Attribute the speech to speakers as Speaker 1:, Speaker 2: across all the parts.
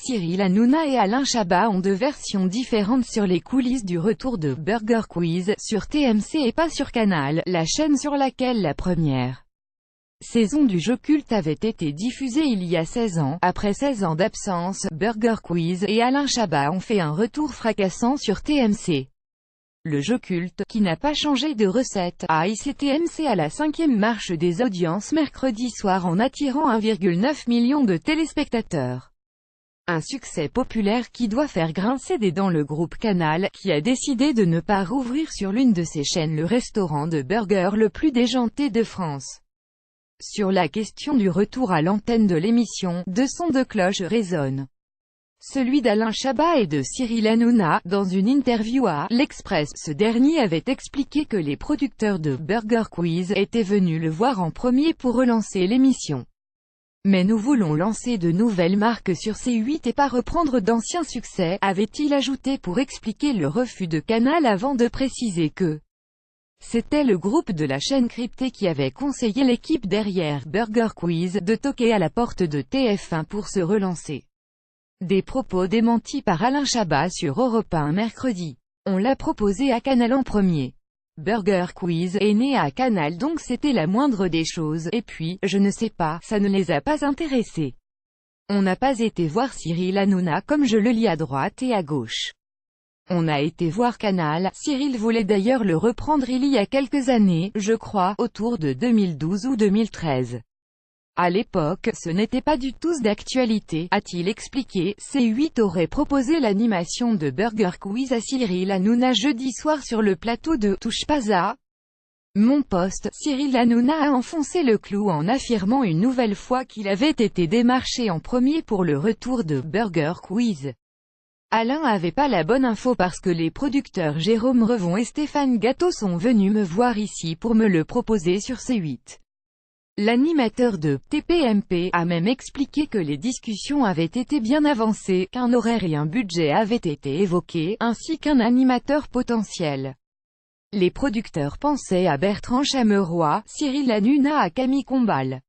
Speaker 1: Cyril Hanouna et Alain Chabat ont deux versions différentes sur les coulisses du retour de Burger Quiz, sur TMC et pas sur Canal, la chaîne sur laquelle la première saison du jeu culte avait été diffusée il y a 16 ans. Après 16 ans d'absence, Burger Quiz et Alain Chabat ont fait un retour fracassant sur TMC. Le jeu culte, qui n'a pas changé de recette, a hissé TMC à la 5e marche des audiences mercredi soir en attirant 1,9 million de téléspectateurs. Un succès populaire qui doit faire grincer des dents le groupe Canal, qui a décidé de ne pas rouvrir sur l'une de ses chaînes le restaurant de burgers le plus déjanté de France. Sur la question du retour à l'antenne de l'émission, deux sons de cloche résonnent. Celui d'Alain Chabat et de Cyril Hanouna. Dans une interview à l'Express, ce dernier avait expliqué que les producteurs de Burger Quiz étaient venus le voir en premier pour relancer l'émission. Mais nous voulons lancer de nouvelles marques sur C8 et pas reprendre d'anciens succès, avait-il ajouté pour expliquer le refus de Canal avant de préciser que c'était le groupe de la chaîne cryptée qui avait conseillé l'équipe derrière Burger Quiz de toquer à la porte de TF1 pour se relancer. Des propos démentis par Alain Chabat sur Europe 1 mercredi. On l'a proposé à Canal en premier. Burger Quiz est né à Canal donc c'était la moindre des choses, et puis, je ne sais pas, ça ne les a pas intéressés. On n'a pas été voir Cyril Hanouna comme je le lis à droite et à gauche. On a été voir Canal. Cyril voulait d'ailleurs le reprendre il y a quelques années, je crois, autour de 2012 ou 2013. À l'époque, ce n'était pas du tout d'actualité, a-t-il expliqué. C8 aurait proposé l'animation de Burger Quiz à Cyril Hanouna jeudi soir sur le plateau de « Touche pas à mon poste ». Cyril Hanouna a enfoncé le clou en affirmant une nouvelle fois qu'il avait été démarché en premier pour le retour de Burger Quiz. Alain avait pas la bonne info parce que les producteurs Jérôme Revon et Stéphane Gâteau sont venus me voir ici pour me le proposer sur C8. L'animateur de TPMP a même expliqué que les discussions avaient été bien avancées, qu'un horaire et un budget avaient été évoqués, ainsi qu'un animateur potentiel. Les producteurs pensaient à Bertrand Chameroy, Cyril Hanouna à Camille Combal.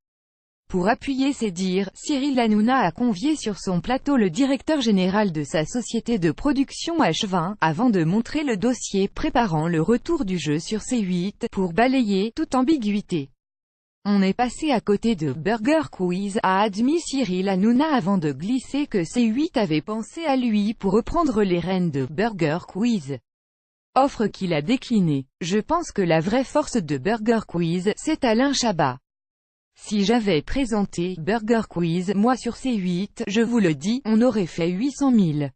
Speaker 1: Pour appuyer ses dires, Cyril Hanouna a convié sur son plateau le directeur général de sa société de production H20, avant de montrer le dossier préparant le retour du jeu sur C8, pour balayer toute ambiguïté. On est passé à côté de Burger Quiz, a admis Cyril Hanouna avant de glisser que C8 avait pensé à lui pour reprendre les rênes de Burger Quiz. Offre qu'il a déclinée. Je pense que la vraie force de Burger Quiz, c'est Alain Chabat. Si j'avais présenté Burger Quiz, moi sur C8, je vous le dis, on aurait fait 800 000.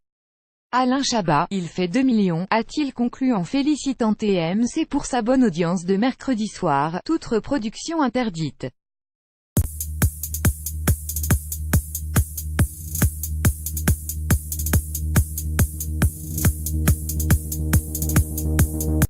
Speaker 1: Alain Chabat, il fait 2 millions, a-t-il conclu en félicitant TMC pour sa bonne audience de mercredi soir, toute reproduction interdite.